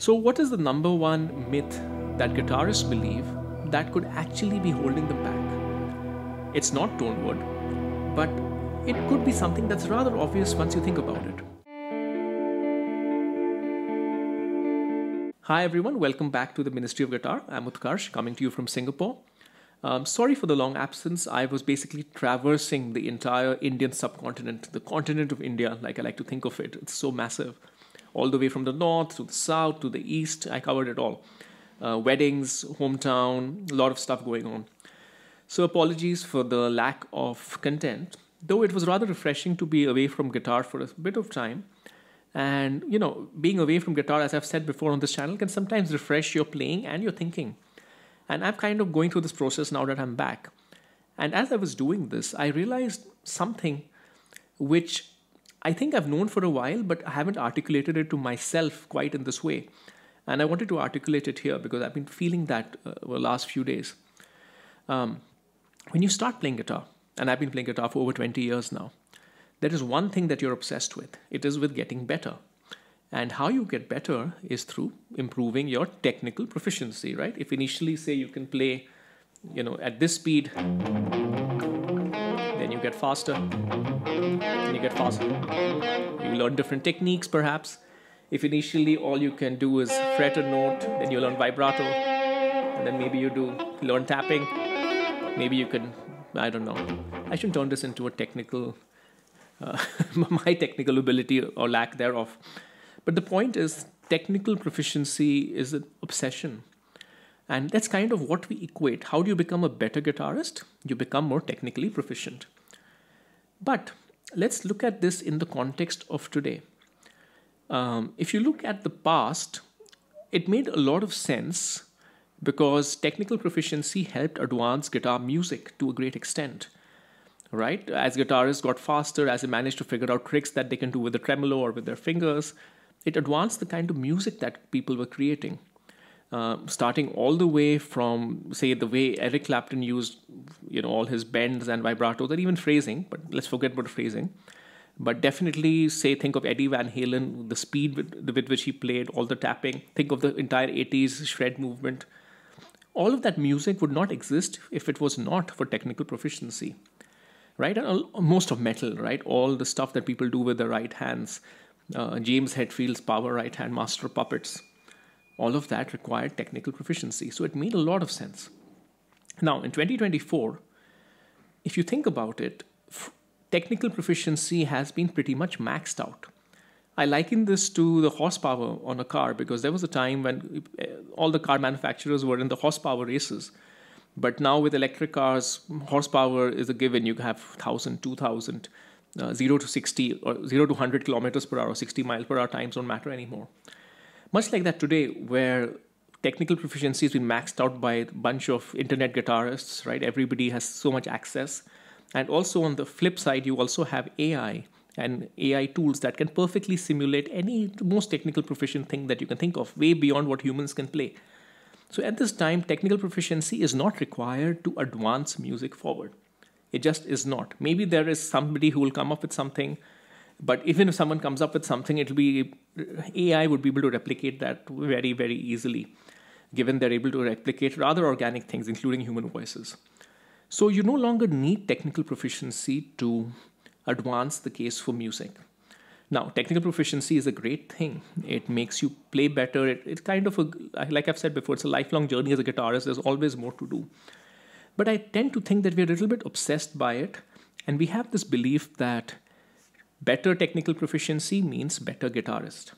So what is the number one myth that guitarists believe that could actually be holding them back? It's not tone wood, but it could be something that's rather obvious once you think about it. Hi everyone, welcome back to the Ministry of Guitar. I'm Utkarsh, coming to you from Singapore. Sorry for the long absence. I was basically traversing the entire Indian subcontinent, the continent of India, like I like to think of it. It's so massive. All the way from the north to the south to the east, I covered it all. Weddings, hometown, a lot of stuff going on. So apologies for the lack of content, though it was rather refreshing to be away from guitar for a bit of time. And, being away from guitar, as I've said before on this channel, can sometimes refresh your playing and your thinking. And I'm kind of going through this process now that I'm back. And as I was doing this, I realized something which I think I've known for a while, but I haven't articulated it to myself quite in this way. And I wanted to articulate it here because I've been feeling that over the last few days. When you start playing guitar, and I've been playing guitar for over 20 years now, there is one thing that you're obsessed with. It is with getting better. And how you get better is through improving your technical proficiency, right? If initially, say, you can play, at this speed, then you get faster, and you get faster. You learn different techniques, perhaps. If initially all you can do is fret a note, then you learn vibrato, and then maybe you learn tapping. Maybe you can, I don't know. I shouldn't turn this into a technical, my technical ability or lack thereof. But the point is, technical proficiency is an obsession. And that's kind of what we equate. How do you become a better guitarist? You become more technically proficient. But let's look at this in the context of today. If you look at the past, it made a lot of sense because technical proficiency helped advance guitar music to a great extent. Right? As guitarists got faster, as they managed to figure out tricks that they can do with the tremolo or with their fingers, it advanced the kind of music that people were creating. Starting all the way from, say, the way Eric Clapton used, all his bends and vibratos, and even phrasing, but let's forget about phrasing. But definitely, say, think of Eddie Van Halen, the speed with which he played, all the tapping. Think of the entire 80s shred movement. All of that music would not exist if it was not for technical proficiency, right? And most of metal, right? All the stuff that people do with their right hands. James Hetfield's Power Right Hand Master Puppets. All of that required technical proficiency. So it made a lot of sense. Now, in 2024, if you think about it, technical proficiency has been pretty much maxed out. I liken this to the horsepower on a car because there was a time when all the car manufacturers were in the horsepower races. But now with electric cars, horsepower is a given. You have 1,000, 2,000. 0 to 60 or 0 to 100 kilometers per hour, 60 miles per hour times don't matter anymore. Much like that today, where technical proficiency has been maxed out by a bunch of internet guitarists, right? Everybody has so much access. And also on the flip side, you also have AI and AI tools that can perfectly simulate any most technical proficient thing that you can think of, way beyond what humans can play. So at this time, technical proficiency is not required to advance music forward. It just is not. Maybe there is somebody who will come up with something, but even if someone comes up with something, AI would be able to replicate that very, very easily, given they're able to replicate rather organic things, including human voices. So you no longer need technical proficiency to advance the case for music. Now, technical proficiency is a great thing. It makes you play better. It's kind of like I've said before, it's a lifelong journey as a guitarist. There's always more to do. But I tend to think that we're a little bit obsessed by it. And we have this belief that better technical proficiency means better guitarist.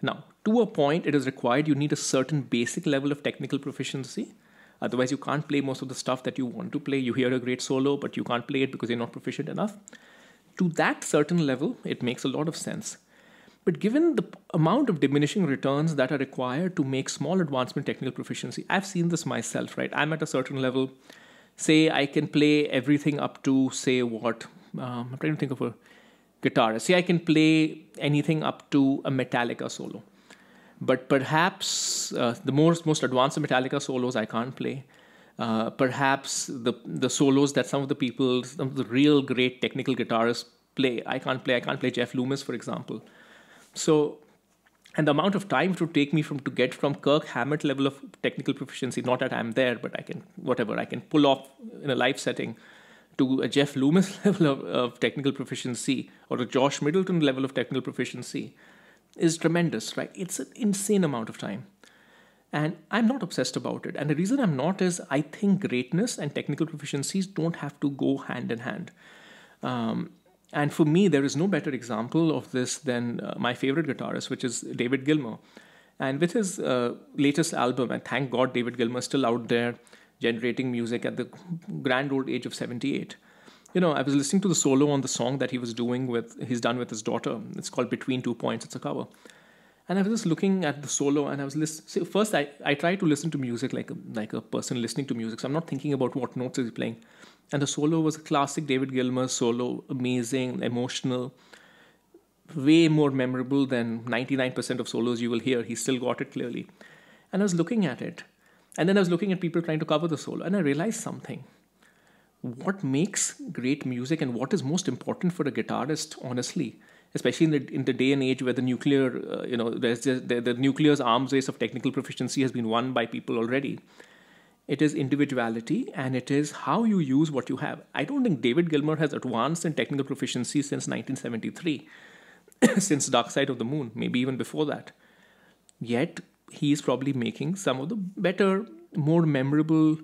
Now, to a point, it is required you need a certain basic level of technical proficiency. Otherwise, you can't play most of the stuff that you want to play. You hear a great solo, but you can't play it because you're not proficient enough. To that certain level, it makes a lot of sense. But given the amount of diminishing returns that are required to make small advancement technical proficiency, I've seen this myself, right? I'm at a certain level. Say I can play everything up to, say what? I'm trying to think of a guitar. Say I can play anything up to a Metallica solo. But perhaps the most advanced Metallica solos I can't play. Perhaps the solos that some of the real great technical guitarists play, I can't play. I can't play Jeff Loomis, for example. So And the amount of time it would take me to get from Kirk Hammett level of technical proficiency, not that I'm there, but I can pull off in a live setting, to a Jeff Loomis level of technical proficiency, or a Josh Middleton level of technical proficiency, is tremendous, right? It's an insane amount of time. And I'm not obsessed about it. And the reason I'm not is I think greatness and technical proficiencies don't have to go hand in hand. And for me, there is no better example of this than my favorite guitarist, which is David Gilmour. And with his latest album, and thank God David Gilmour is still out there generating music at the grand old age of 78. I was listening to the solo on the song that he's done with his daughter. It's called Between 2 Points. It's a cover. And I was just looking at the solo, and I was listening. So first, I try to listen to music like a person listening to music. So I'm not thinking about what notes is he playing. And the solo was a classic David Gilmour solo, amazing, emotional, way more memorable than 99% of solos you will hear. He still got it clearly. And I was looking at it. And then I was looking at people trying to cover the solo. And I realized something. What makes great music and what is most important for a guitarist, honestly, especially in the day and age where the nuclear, the nuclear's arms race of technical proficiency has been won by people already. It is individuality, and it is how you use what you have. I don't think David Gilmour has advanced in technical proficiency since 1973, since Dark Side of the Moon, maybe even before that. Yet, he is probably making some of the better, more memorable,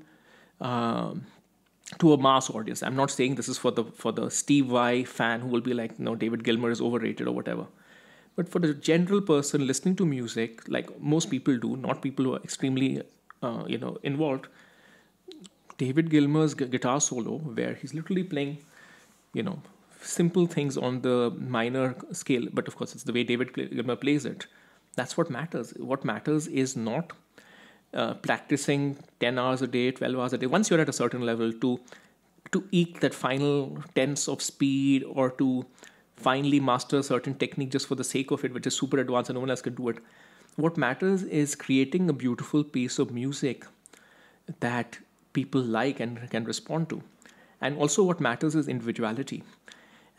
to a mass audience. I'm not saying this is for the Steve Vai fan who will be like, no, David Gilmour is overrated or whatever. But for the general person listening to music, like most people do, not people who are extremely involved, David Gilmour's guitar solo, where he's literally playing, simple things on the minor scale, but of course it's the way David Gilmour plays it. That's what matters. What matters is not practicing 10 hours a day, 12 hours a day. Once you're at a certain level, to eke that final tenths of speed, or to finally master a certain technique just for the sake of it, which is super advanced and no one else can do it. What matters is creating a beautiful piece of music that people like and can respond to. And also what matters is individuality.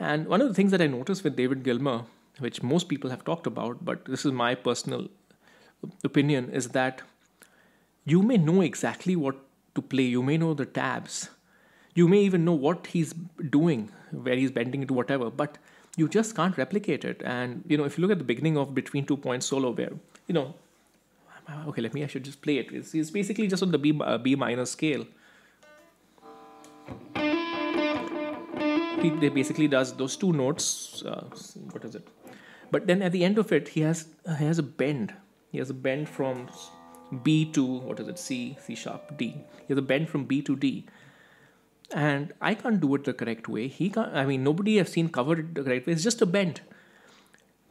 And one of the things that I noticed with David Gilmour, which most people have talked about, but this is my personal opinion, is that you may know exactly what to play. You may know the tabs. You may even know what he's doing, where he's bending into whatever, but you just can't replicate it. And, if you look at the beginning of Between 2 Points solo, where, I should just play it. It's basically just on the B minor scale. He basically does those two notes. What is it? But then at the end of it, he has a bend. He has a bend from B to, C sharp, D. He has a bend from B to D. And I can't do it the correct way. Nobody I've seen cover it the correct way. It's just a bend.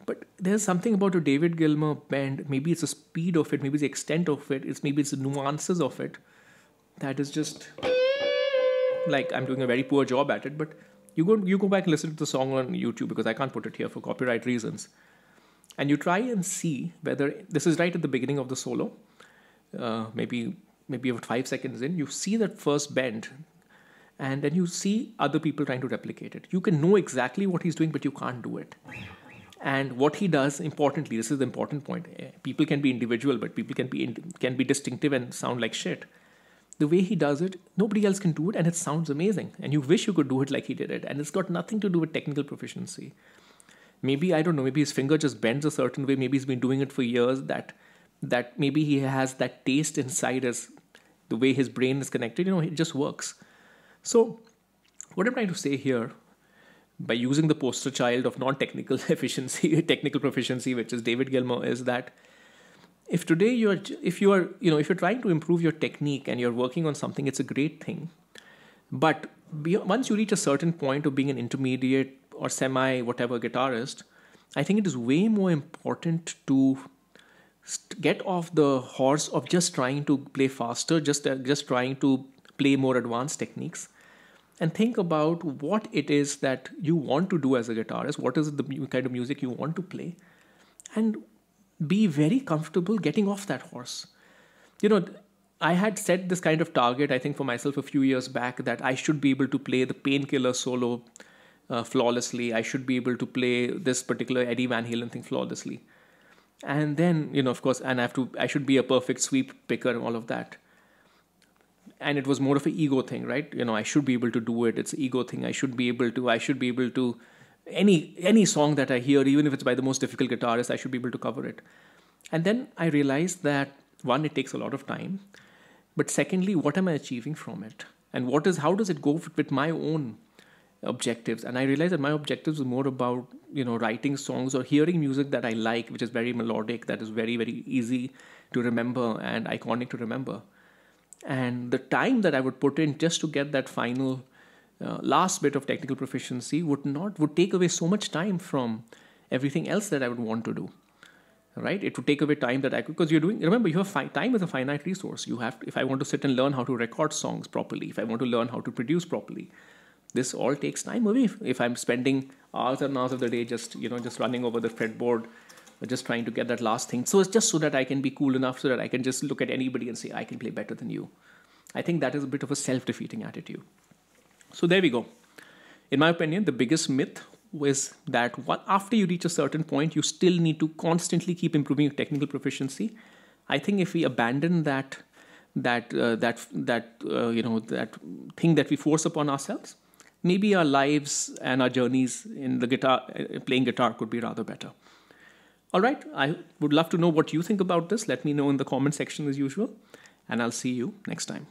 But there's something about a David Gilmour bend. Maybe it's the speed of it. Maybe it's the extent of it. Maybe it's the nuances of it. That is just like, I'm doing a very poor job at it. But you go back and listen to the song on YouTube, because I can't put it here for copyright reasons. And you try and see whether this is right at the beginning of the solo. Maybe about 5 seconds in, you see that first bend. And then you see other people trying to replicate it. You can know exactly what he's doing, but you can't do it. And what he does, importantly, this is the important point. People can be individual, but people can be distinctive and sound like shit. The way he does it, nobody else can do it, and it sounds amazing. And you wish you could do it like he did it. And it's got nothing to do with technical proficiency. Maybe, I don't know, maybe his finger just bends a certain way. Maybe he's been doing it for years, that maybe he has that taste inside as the way his brain is connected. It just works. So what I'm trying to say here, by using the poster child of non-technical technical proficiency, which is David Gilmour, is that if you're trying to improve your technique and you're working on something, it's a great thing. But once you reach a certain point of being an intermediate or semi-whatever guitarist, I think it is way more important to get off the horse of just trying to play faster, just trying to play more advanced techniques, and think about what it is that you want to do as a guitarist, what is the kind of music you want to play, and be very comfortable getting off that horse. I had set this kind of target, I think, for myself a few years back, that I should be able to play the Painkiller solo flawlessly. I should be able to play this particular Eddie Van Halen thing flawlessly. And then, of course, and I should be a perfect sweep picker and all of that. And it was more of an ego thing, right? I should be able to do it. It's an ego thing. I should be able to, any song that I hear, even if it's by the most difficult guitarist, I should be able to cover it. And then I realized that, one, it takes a lot of time. But secondly, what am I achieving from it? And how does it go with my own objectives? And I realized that my objectives are more about, writing songs or hearing music that I like, which is very melodic, that is very, very easy to remember and iconic to remember. And the time that I would put in just to get that final last bit of technical proficiency would take away so much time from everything else that I would want to do. Right? It would take away time that I could, because remember, time is a finite resource. If I want to sit and learn how to record songs properly, if I want to learn how to produce properly, this all takes time away. If I'm spending hours and hours of the day just running over the fretboard, just trying to get that last thing. So it's just so that I can be cool enough so that I can just look at anybody and say, I can play better than you. I think that is a bit of a self-defeating attitude. So there we go. In my opinion, the biggest myth was that after you reach a certain point, you still need to constantly keep improving your technical proficiency. I think if we abandon that thing that we force upon ourselves, maybe our lives and our journeys in the playing guitar could be rather better. All right, I would love to know what you think about this. Let me know in the comment section as usual, and I'll see you next time.